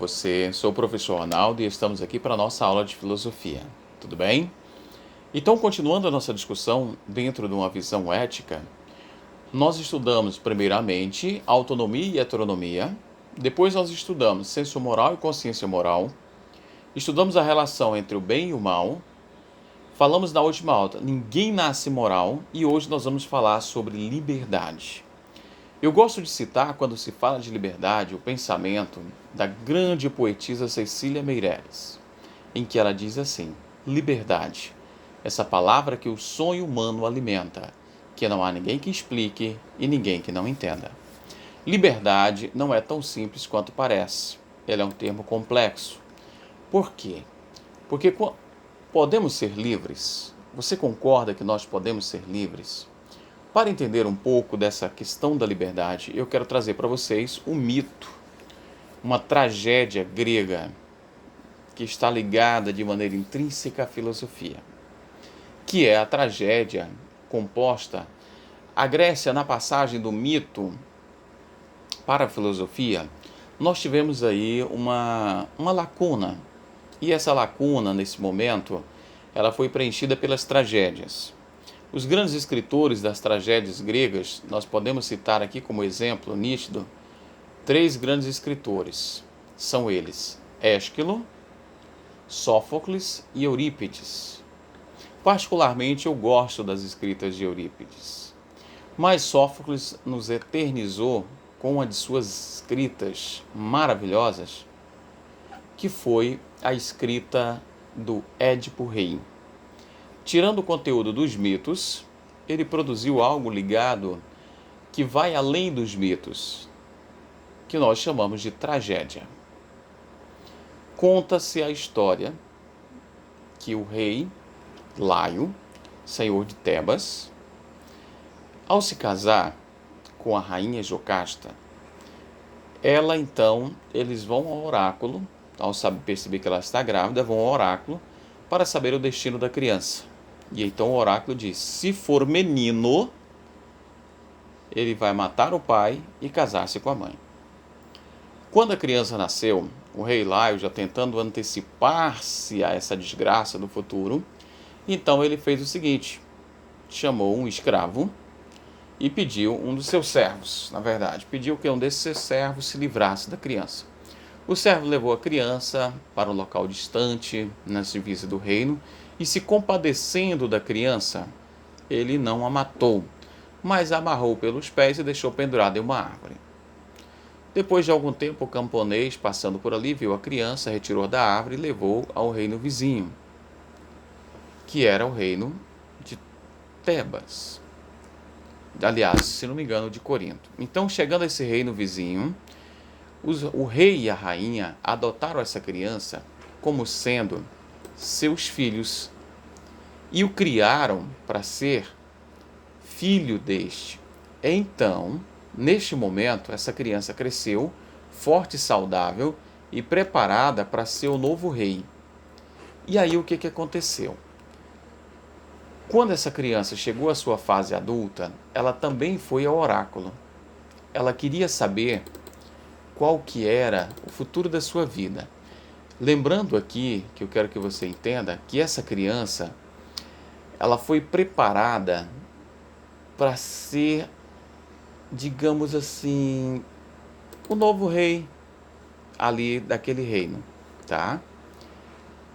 com você? Sou o professor Ronaldo e estamos aqui para a nossa aula de filosofia. Tudo bem? Então, continuando a nossa discussão dentro de uma visão ética, nós estudamos primeiramente autonomia e heteronomia, depois nós estudamos senso moral e consciência moral, estudamos a relação entre o bem e o mal, falamos na última aula, ninguém nasce moral, e hoje nós vamos falar sobre liberdade. Eu gosto de citar, quando se fala de liberdade, o pensamento da grande poetisa Cecília Meirelles, em que ela diz assim: liberdade, essa palavra que o sonho humano alimenta, que não há ninguém que explique e ninguém que não entenda. Liberdade não é tão simples quanto parece, ela é um termo complexo. Por quê? Porque podemos ser livres? Você concorda que nós podemos ser livres? Para entender um pouco dessa questão da liberdade, eu quero trazer para vocês um mito, uma tragédia grega que está ligada de maneira intrínseca à filosofia, que é a tragédia composta. A Grécia, na passagem do mito para a filosofia, nós tivemos aí uma lacuna, e essa lacuna, nesse momento, ela foi preenchida pelas tragédias. Os grandes escritores das tragédias gregas, nós podemos citar aqui como exemplo nítido, 3 grandes escritores. São eles Ésquilo, Sófocles e Eurípides. Particularmente eu gosto das escritas de Eurípides, mas Sófocles nos eternizou com uma de suas escritas maravilhosas, que foi a escrita do Édipo Rei. Tirando o conteúdo dos mitos, ele produziu algo ligado que vai além dos mitos, que nós chamamos de tragédia. Conta-se a história que o rei Laio, senhor de Tebas, ao se casar com a rainha Jocasta, eles vão ao oráculo, ao perceber que ela está grávida, vão ao oráculo para saber o destino da criança. E então o oráculo diz: se for menino, ele vai matar o pai e casar-se com a mãe. Quando a criança nasceu, o rei Laio, já tentando antecipar-se a essa desgraça do futuro, então ele fez o seguinte: chamou um escravo e pediu, um dos seus servos, na verdade, pediu que um desses seus servos se livrasse da criança. O servo levou a criança para um local distante, na divisa do reino, e se compadecendo da criança, ele não a matou, mas a amarrou pelos pés e deixou pendurada em uma árvore. Depois de algum tempo, o camponês, passando por ali, viu a criança, retirou da árvore e levou ao reino vizinho, que era o reino de Tebas. Aliás, se não me engano, de Corinto. Então, chegando a esse reino vizinho, o rei e a rainha adotaram essa criança como sendo seus filhos e o criaram para ser filho deste. Então, neste momento, essa criança cresceu forte e saudável e preparada para ser o novo rei. E aí o que aconteceu? Quando essa criança chegou à sua fase adulta, ela também foi ao oráculo. Ela queria saber qual que era o futuro da sua vida. Lembrando aqui, que eu quero que você entenda, que essa criança, ela foi preparada para ser, digamos assim, o novo rei ali daquele reino, tá?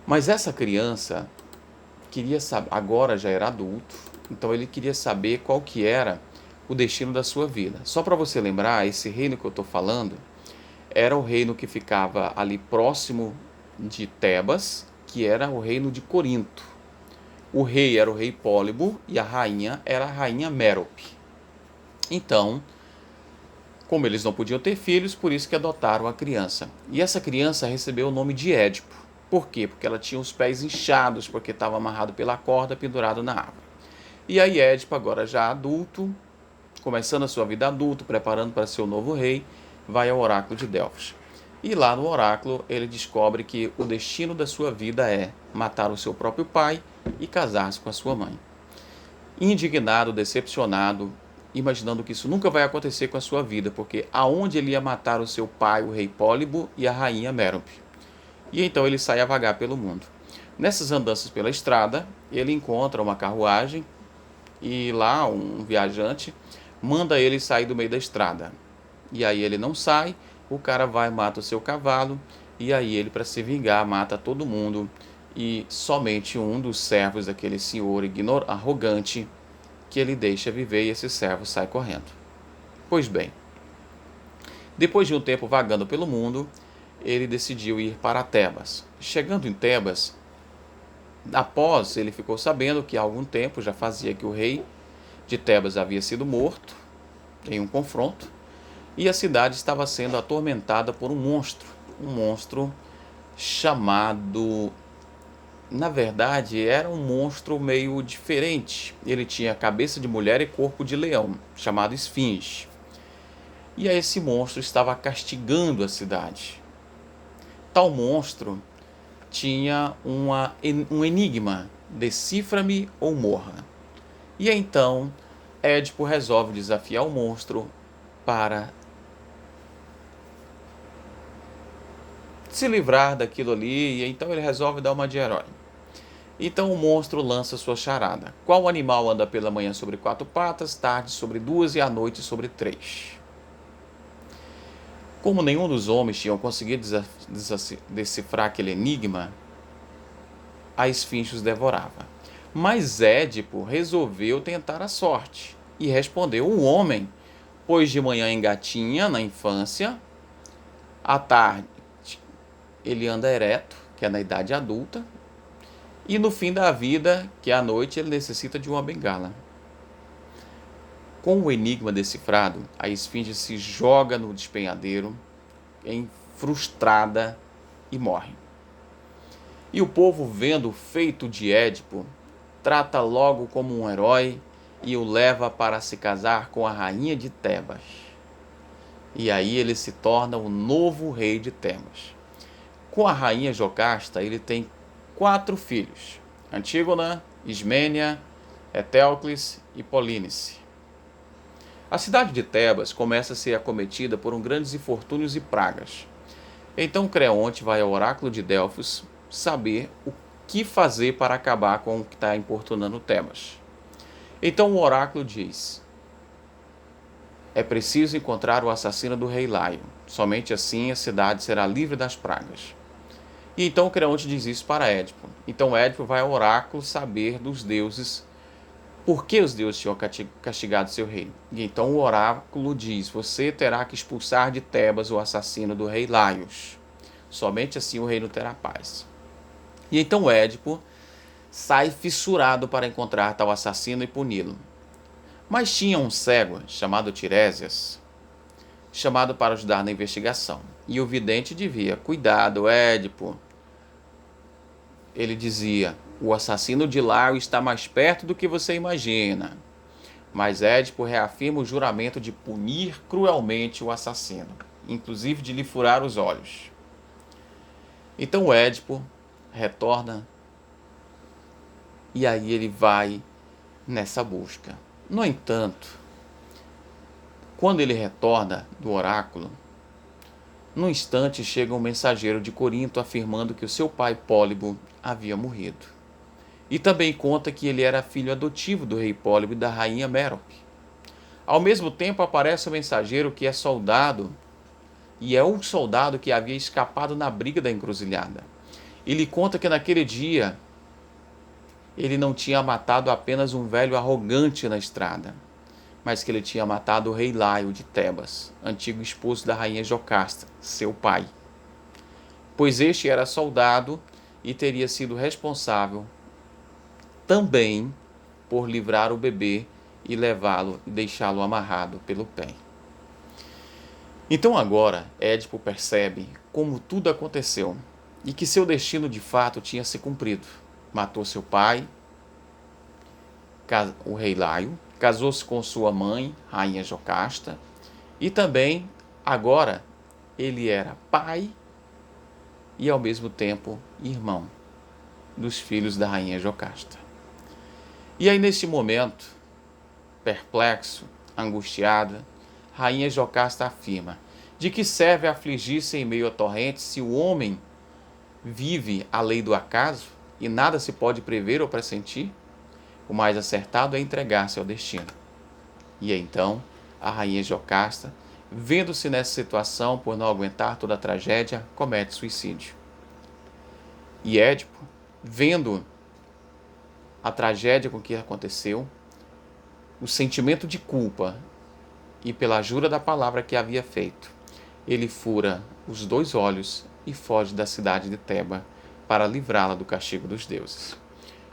Mas essa criança queria saber, agora já era adulto, então ele queria saber qual que era o destino da sua vida. Só para você lembrar, esse reino que eu estou falando era o reino que ficava ali próximo de Tebas, que era o reino de Corinto. O rei era o rei Pólibo e a rainha era a rainha Mérope. Então, como eles não podiam ter filhos, por isso que adotaram a criança. E essa criança recebeu o nome de Édipo. Por quê? Porque ela tinha os pés inchados, porque estava amarrado pela corda, pendurado na árvore. E aí Édipo, agora já adulto, começando a sua vida adulta, preparando para ser o novo rei, vai ao oráculo de Delfos. E lá no oráculo ele descobre que o destino da sua vida é matar o seu próprio pai e casar-se com a sua mãe. Indignado, decepcionado, imaginando que isso nunca vai acontecer com a sua vida, porque aonde ele ia matar o seu pai, o rei Pólibo, e a rainha Mérope. E então ele sai a vagar pelo mundo. Nessas andanças pela estrada, ele encontra uma carruagem e lá um viajante manda ele sair do meio da estrada. E aí ele não sai, o cara vai, mata o seu cavalo, e aí ele, para se vingar, mata todo mundo, e somente um dos servos daquele senhor arrogante que ele deixa viver, e esse servo sai correndo. Pois bem, depois de um tempo vagando pelo mundo, ele decidiu ir para Tebas. Chegando em Tebas, após ele ficou sabendo que há algum tempo já fazia que o rei de Tebas havia sido morto em um confronto, e a cidade estava sendo atormentada por um monstro chamado, na verdade, era um monstro meio diferente. Ele tinha cabeça de mulher e corpo de leão, chamado Esfinge. E aí esse monstro estava castigando a cidade. Tal monstro tinha um enigma: decifra-me ou morra. E então Édipo resolve desafiar o monstro para se livrar daquilo ali, e então ele resolve dar uma de herói. Então o monstro lança sua charada: qual animal anda pela manhã sobre 4 patas, tarde sobre 2 e à noite sobre 3? Como nenhum dos homens tinham conseguido decifrar aquele enigma, a esfinge os devorava. Mas Édipo resolveu tentar a sorte e respondeu: um homem, pois de manhã engatinha na infância, à tarde ele anda ereto, que é na idade adulta, e no fim da vida, que é à noite, ele necessita de uma bengala. Com o enigma decifrado, a esfinge se joga no despenhadeiro, frustrada, e morre. E o povo, vendo o feito de Édipo, trata logo como um herói e o leva para se casar com a rainha de Tebas. E aí ele se torna o novo rei de Tebas. Com a rainha Jocasta, ele tem 4 filhos: Antígona, Ismênia, Etéocles e Polínice. A cidade de Tebas começa a ser acometida por grandes infortúnios e pragas. Então Creonte vai ao oráculo de Delfos saber o que fazer para acabar com o que está importunando Tebas. Então o oráculo diz: é preciso encontrar o assassino do rei Laio. Somente assim a cidade será livre das pragas. E então Creonte diz isso para Édipo. Então Édipo vai ao oráculo saber dos deuses por que os deuses tinham castigado seu rei. E então o oráculo diz: você terá que expulsar de Tebas o assassino do rei Laios. Somente assim o reino terá paz. E então Édipo sai fissurado para encontrar tal assassino e puni-lo. Mas tinha um cego chamado Tiresias, chamado para ajudar na investigação. E o vidente dizia: cuidado, Édipo. Ele dizia: o assassino de Laio está mais perto do que você imagina. Mas Édipo reafirma o juramento de punir cruelmente o assassino, inclusive de lhe furar os olhos. Então Édipo retorna e aí ele vai nessa busca. No entanto, quando ele retorna do oráculo, no instante chega um mensageiro de Corinto afirmando que o seu pai Pólibo havia morrido. E também conta que ele era filho adotivo do rei Pólibo e da rainha Mérope. Ao mesmo tempo aparece o mensageiro que é soldado, e é um soldado que havia escapado na briga da encruzilhada. Ele conta que naquele dia ele não tinha matado apenas um velho arrogante na estrada, mas que ele tinha matado o rei Laio de Tebas, antigo esposo da rainha Jocasta, seu pai. Pois este era soldado e teria sido responsável também por livrar o bebê e levá-lo e deixá-lo amarrado pelo pé. Então agora Édipo percebe como tudo aconteceu e que seu destino de fato tinha se cumprido. Matou seu pai, o rei Laio, casou-se com sua mãe, rainha Jocasta, e também agora ele era pai e ao mesmo tempo irmão dos filhos da rainha Jocasta. E aí nesse momento, perplexo, Angustiada, rainha Jocasta afirma: de que serve afligir-se em meio a torrentes se o homem vive a lei do acaso e nada se pode prever ou pressentir? O mais acertado é entregar-se ao destino. E então, a rainha Jocasta, vendo-se nessa situação por não aguentar toda a tragédia, comete suicídio. E Édipo, vendo a tragédia com que aconteceu, o sentimento de culpa e pela jura da palavra que havia feito, ele fura os 2 olhos e foge da cidade de Teba para livrá-la do castigo dos deuses.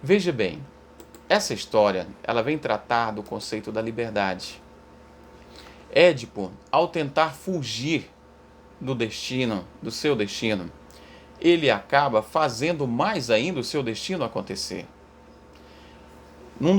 Veja bem, essa história ela vem tratar do conceito da liberdade. Édipo, ao tentar fugir do destino, do seu destino, ele acaba fazendo mais ainda o seu destino acontecer. Num dos